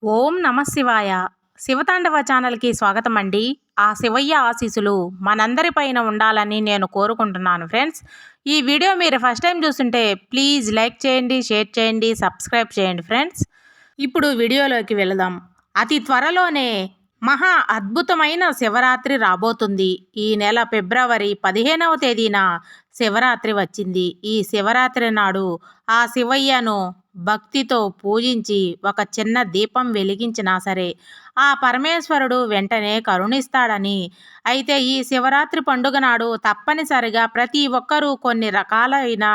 ఓం నమ శివాయ. శివతాండవ ఛానల్‌కి స్వాగతం అండి. ఆ శివయ్య ఆశీస్సులు మనందరిపైన ఉండాలని నేను కోరుకుంటున్నాను ఫ్రెండ్స్. ఈ వీడియో మీరు ఫస్ట్ టైం చూస్తుంటే ప్లీజ్ లైక్ చేయండి, షేర్ చేయండి, సబ్స్క్రైబ్ చేయండి ఫ్రెండ్స్. ఇప్పుడు వీడియోలోకి వెళదాం. అతి త్వరలోనే మహా అద్భుతమైన శివరాత్రి రాబోతుంది. ఈ నెల ఫిబ్రవరి 15వ తేదీన శివరాత్రి వచ్చింది. ఈ శివరాత్రి నాడు ఆ శివయ్యను భక్తితో పూజించి ఒక చిన్న దీపం వెలిగించినా సరే ఆ పరమేశ్వరుడు వెంటనే కరుణిస్తాడని. అయితే ఈ శివరాత్రి పండుగ నాడు తప్పనిసరిగా ప్రతి ఒక్కరూ కొన్ని రకాలైన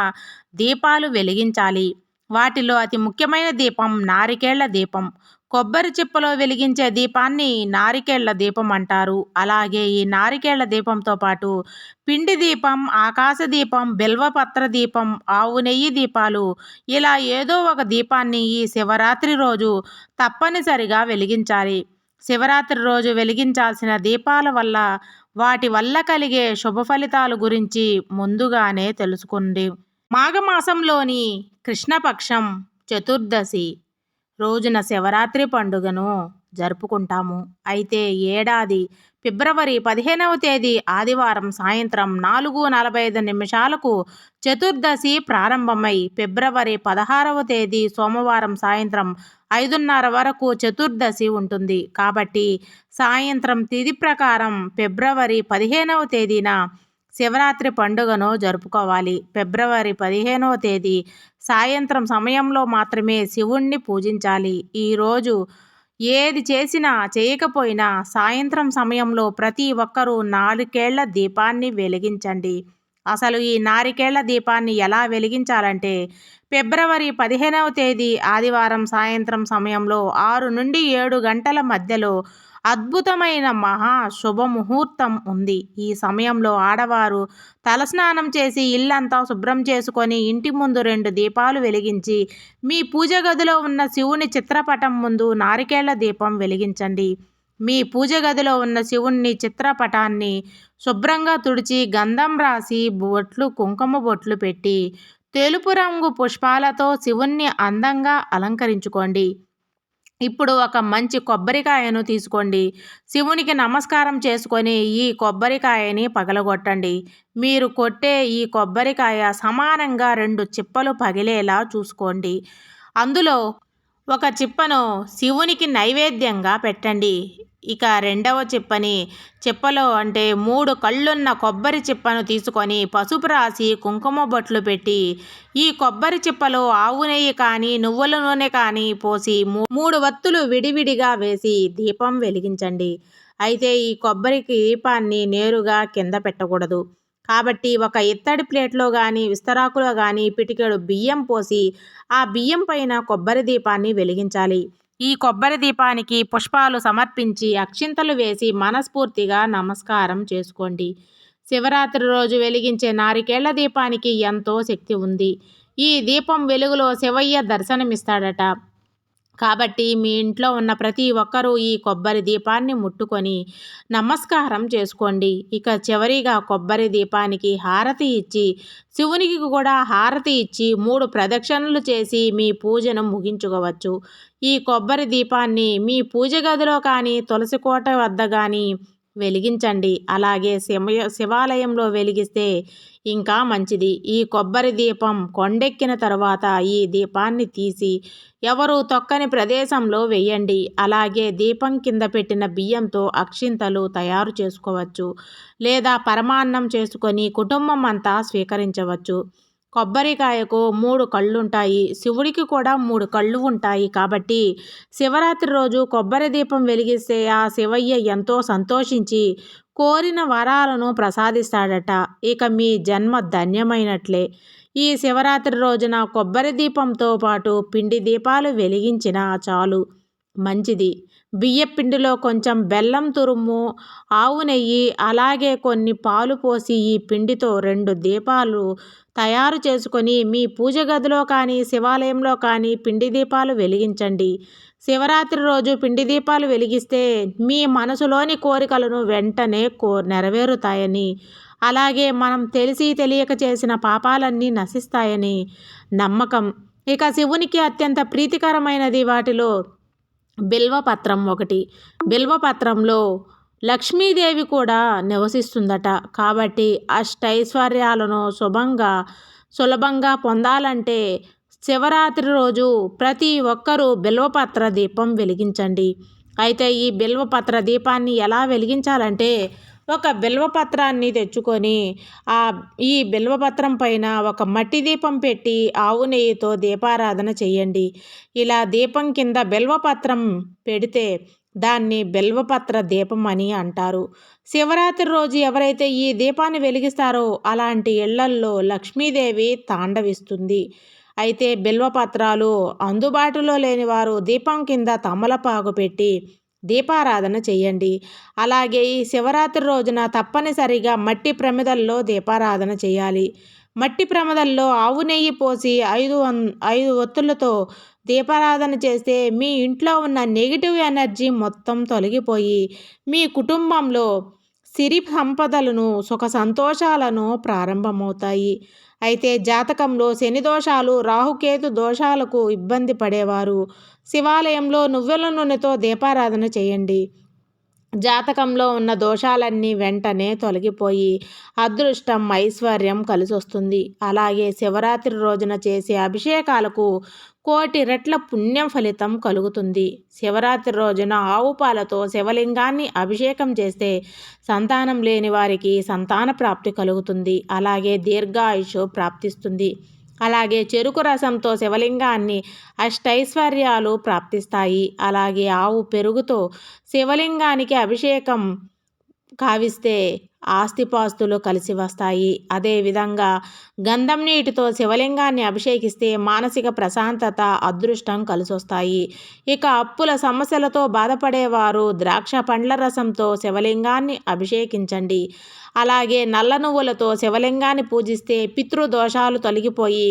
దీపాలు వెలిగించాలి. వాటిలో అతి ముఖ్యమైన దీపం నారికేళ్ల దీపం. కొబ్బరి చిప్పలో వెలిగించే దీపాన్ని నారికేళ్ల దీపం అంటారు. అలాగే ఈ నారికేళ్ల దీపంతో పాటు పిండి దీపం, ఆకాశ దీపం, బిల్వపత్ర దీపం, ఆవు నెయ్యి దీపాలు, ఇలా ఏదో ఒక దీపాన్ని ఈ శివరాత్రి రోజు తప్పనిసరిగా వెలిగించాలి. శివరాత్రి రోజు వెలిగించాల్సిన దీపాల వల్ల వాటి వల్ల కలిగే శుభ ఫలితాల గురించి ముందుగానే తెలుసుకోండి. మాఘమాసంలోని కృష్ణపక్షం చతుర్దశి రోజున శివరాత్రి పండుగను జరుపుకుంటాము. అయితే ఏడాది ఫిబ్రవరి 15వ తేదీ ఆదివారం సాయంత్రం 4:45 చతుర్దశి ప్రారంభమై ఫిబ్రవరి 16వ తేదీ సోమవారం సాయంత్రం 5:30 వరకు చతుర్దశి ఉంటుంది. కాబట్టి సాయంత్రం తిథి ప్రకారం ఫిబ్రవరి 15వ తేదీన శివరాత్రి పండుగను జరుపుకోవాలి. ఫిబ్రవరి 15వ తేదీ సాయంత్రం సమయంలో మాత్రమే శివుణ్ణి పూజించాలి. ఈరోజు ఏది చేసినా చేయకపోయినా సాయంత్రం సమయంలో ప్రతి ఒక్కరూ నారికేళ్ల దీపాన్ని వెలిగించండి. అసలు ఈ నారికేళ్ల దీపాన్ని ఎలా వెలిగించాలంటే ఫిబ్రవరి 15వ తేదీ ఆదివారం సాయంత్రం సమయంలో 6 నుండి 7 గంటల మధ్యలో అద్భుతమైన మహా శుభముహూర్తం ఉంది. ఈ సమయంలో ఆడవారు తలస్నానం చేసి ఇల్లంతా శుభ్రం చేసుకొని ఇంటి ముందు 2 దీపాలు వెలిగించి మీ పూజ గదిలో ఉన్న శివుని చిత్రపటం ముందు నారికేళ్ల దీపం వెలిగించండి. మీ పూజ గదిలో ఉన్న శివుని చిత్రపటాన్ని శుభ్రంగా తుడిచి గంధం రాసి బొట్లు, కుంకుమ బొట్లు పెట్టి తెలుపు రంగు పుష్పాలతో శివుణ్ణి అందంగా అలంకరించుకోండి. ఇప్పుడు ఒక మంచి కొబ్బరికాయను తీసుకోండి. శివునికి నమస్కారం చేసుకొని ఈ కొబ్బరికాయని పగలగొట్టండి. మీరు కొట్టే ఈ కొబ్బరికాయ సమానంగా 2 చిప్పలు పగిలేలా చూసుకోండి. అందులో ఒక చిప్పను శివునికి నైవేద్యంగా పెట్టండి. ఇక రెండవ చిప్పలో అంటే 3 కళ్ళున్న కొబ్బరి చిప్పను తీసుకొని పసుపు రాసి కుంకుమ బొట్లు పెట్టి ఈ కొబ్బరి చిప్పలో ఆవు నెయ్యి కానీ నువ్వుల నూనె కానీ పోసి 3 వత్తులు విడివిడిగా వేసి దీపం వెలిగించండి. అయితే ఈ కొబ్బరి దీపాన్ని నేరుగా కింద పెట్టకూడదు. కాబట్టి ఒక ఇత్తడి ప్లేట్లో కానీ విస్తరాకులో కానీ పిటికెడు బియ్యం పోసి ఆ బియ్యం పైన కొబ్బరి దీపాన్ని వెలిగించాలి. ఈ కొబ్బరి దీపానికి పుష్పాలు సమర్పించి అక్షింతలు వేసి మనస్ఫూర్తిగా నమస్కారం చేసుకోండి. శివరాత్రి రోజు వెలిగించే నారికేళ్ల దీపానికి ఎంతో శక్తి ఉంది. ఈ దీపం వెలుగులో శివయ్య దర్శనమిస్తాడట. కాబట్టి మీ ఇంట్లో ఉన్న ప్రతి ఒక్కరూ ఈ కొబ్బరి దీపాన్ని ముట్టుకొని నమస్కారం చేసుకోండి. ఇక చివరిగా కొబ్బరి దీపానికి హారతి ఇచ్చి శివునికి కూడా హారతి ఇచ్చి 3 ప్రదక్షిణలు చేసి మీ పూజను ముగించుకోవచ్చు. ఈ కొబ్బరి దీపాన్ని మీ పూజ గదిలో కానీ తులసి కోట వద్ద కానీ వెలిగించండి. అలాగే శివాలయంలో వెలిగిస్తే ఇంకా మంచిది. ఈ కొబ్బరి దీపం కొండెక్కిన తర్వాత ఈ దీపాన్ని తీసి ఎవరు తొక్కని ప్రదేశంలో వేయండి. అలాగే దీపం కింద పెట్టిన బియ్యంతో అక్షింతలు తయారు చేసుకోవచ్చు. లేదా పరమాన్నం చేసుకొని కుటుంబం అంతా స్వీకరించవచ్చు. కొబ్బరికాయకు 3 కళ్ళుంటాయి. శివుడికి కూడా 3 కళ్ళు ఉంటాయి. కాబట్టి శివరాత్రి రోజు కొబ్బరి దీపం వెలిగిస్తే ఆ శివయ్య ఎంతో సంతోషించి కోరిన వరాలను ప్రసాదిస్తాడట. ఇక మీ జన్మ ధన్యమైనట్లే. ఈ శివరాత్రి రోజున కొబ్బరి దీపంతో పాటు పిండి దీపాలు వెలిగించినా చాలు, మంచిది. బియ్యపిండిలో కొంచెం బెల్లం తురుము, ఆవు నెయ్యి, అలాగే కొన్ని పాలు పోసి ఈ పిండితో 2 దీపాలు తయారు చేసుకొని మీ పూజ గదిలో కానీ శివాలయంలో కానీ పిండి దీపాలు వెలిగించండి. శివరాత్రి రోజు పిండి దీపాలు వెలిగిస్తే మీ మనసులోని కోరికలను వెంటనే నెరవేరుతాయని, అలాగే మనం తెలిసి తెలియక చేసిన పాపాలన్నీ నశిస్తాయని నమ్మకం. ఇక శివునికి అత్యంత ప్రీతికరమైనది వాటిలో బిల్వపత్రం ఒకటి. బిల్వపత్రంలో లక్ష్మీదేవి కూడా నివసిస్తుందట. కాబట్టి అష్టైశ్వర్యాలను సులభంగా పొందాలంటే శివరాత్రి రోజు ప్రతి ఒక్కరూ బిల్వపత్ర దీపం వెలిగించండి. అయితే ఈ బిల్వపత్ర దీపాన్ని ఎలా వెలిగించాలంటే, ఒక బిల్వపత్రాన్ని తెచ్చుకొని ఈ బిల్వపత్రం పైన ఒక మట్టి దీపం పెట్టి ఆవు నెయ్యితో దీపారాధన చేయండి. ఇలా దీపం కింద బిల్వపత్రం పెడితే దాన్ని బిల్వపత్ర దీపం అని అంటారు. శివరాత్రి రోజు ఎవరైతే ఈ దీపాన్ని వెలిగిస్తారో అలాంటి ఇళ్లల్లో లక్ష్మీదేవి తాండవిస్తుంది. అయితే బిల్వపత్రాలు అందుబాటులో లేని వారు దీపం కింద తమలపాకు పెట్టి దీపారాధన చేయండి. అలాగే ఈ శివరాత్రి రోజున తప్పనిసరిగా మట్టి ప్రమిదల్లో దీపారాధన చేయాలి. మట్టి ప్రమిదల్లో ఆవు నెయ్యి పోసి 5 ఒత్తులతో దీపారాధన చేస్తే మీ ఇంట్లో ఉన్న నెగిటివ్ ఎనర్జీ మొత్తం తొలగిపోయి మీ కుటుంబంలో సిరి సంపదలను సుఖ సంతోషాలను ప్రారంభమవుతాయి. అయితే జాతకంలో శని దోషాలు రాహుకేతు దోషాలకు ఇబ్బంది పడేవారు శివాలయంలో నువ్వుల నూనెతో దీపారాధన చేయండి. జాతకంలో ఉన్న దోషాలన్నీ వెంటనే తొలగిపోయి అదృష్టం ఐశ్వర్యం కలిసొస్తుంది. అలాగే శివరాత్రి రోజున చేసే అభిషేకాలకు 1,000,000 రెట్ల పుణ్యం ఫలితం కలుగుతుంది. శివరాత్రి రోజున ఆవు పాలతో శివలింగాన్ని అభిషేకం చేస్తే సంతానం లేని వారికి సంతాన ప్రాప్తి కలుగుతుంది. అలాగే దీర్ఘాయుషు ప్రాప్తిస్తుంది. అలాగే చెరుకు రసంతో శివలింగాన్ని అష్టైశ్వర్యాలు ప్రాప్తిస్తాయి. అలాగే ఆవు పెరుగుతో శివలింగానికి అభిషేకం కావిస్తే ఆస్తిపాస్తులు కలిసి వస్తాయి. అదేవిధంగా గంధం నీటితో శివలింగాన్ని అభిషేకిస్తే మానసిక ప్రశాంతత అదృష్టం కలిసొస్తాయి. ఇక అప్పుల సమస్యలతో బాధపడేవారు ద్రాక్ష పండ్ల రసంతో శివలింగాన్ని అభిషేకించండి. అలాగే నల్ల నువ్వులతో శివలింగాన్ని పూజిస్తే పితృదోషాలు తొలగిపోయి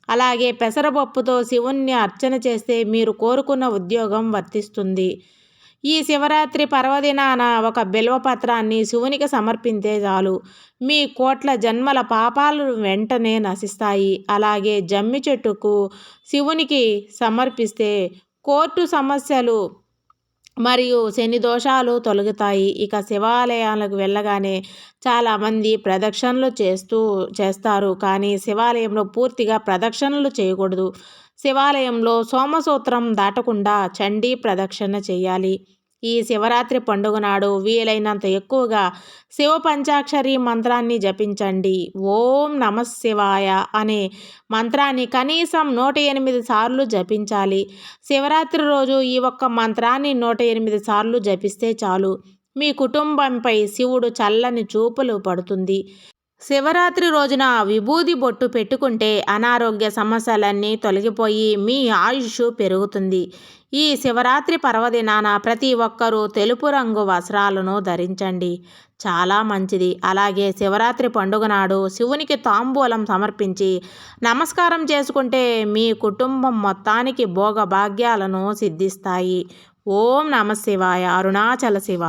అలాగే పెసరపప్పుతో శివుణ్ణి అర్చన చేస్తే మీరు కోరుకున్న ఉద్యోగం వర్తిస్తుంది. ఈ శివరాత్రి పర్వదినాన ఒక బిల్వపత్రాన్ని శివునికి సమర్పిస్తే చాలు మీ కోట్ల జన్మల పాపాలు వెంటనే నశిస్తాయి. అలాగే జమ్మి చెట్టుకు శివునికి సమర్పిస్తే కోర్టు సమస్యలు మరియు శని దోషాలు తొలగుతాయి. ఇక శివాలయాలకు వెళ్ళగానే చాలామంది ప్రదక్షిణలు చేస్తారు. కానీ శివాలయంలో పూర్తిగా ప్రదక్షిణలు చేయకూడదు. శివాలయంలో సోమసూత్రం దాటకుండా చండీ ప్రదక్షిణ చేయాలి. ఈ శివరాత్రి పండుగ నాడు వీలైనంత ఎక్కువగా శివ పంచాక్షరి మంత్రాన్ని జపించండి. ఓం నమః శివాయ అనే మంత్రాన్ని కనీసం 108 సార్లు జపించాలి. శివరాత్రి రోజు ఈ ఒక్క మంత్రాన్ని 108 సార్లు జపిస్తే చాలు మీ కుటుంబంపై శివుడు చల్లని చూపులు పడుతుంది. శివరాత్రి రోజున విభూది బొట్టు పెట్టుకుంటే అనారోగ్య సమస్యలన్నీ తొలగిపోయి మీ ఆయుష్ పెరుగుతుంది. ఈ శివరాత్రి పర్వదినాన ప్రతి ఒక్కరూ తెలుపు రంగు వస్త్రాలను ధరించండి. చాలా మంచిది. అలాగే శివరాత్రి పండుగ నాడు శివునికి తాంబూలం సమర్పించి నమస్కారం చేసుకుంటే మీ కుటుంబం మొత్తానికి భోగభాగ్యాలను సిద్ధిస్తాయి. ఓం నమః శివాయ. అరుణాచల శివ.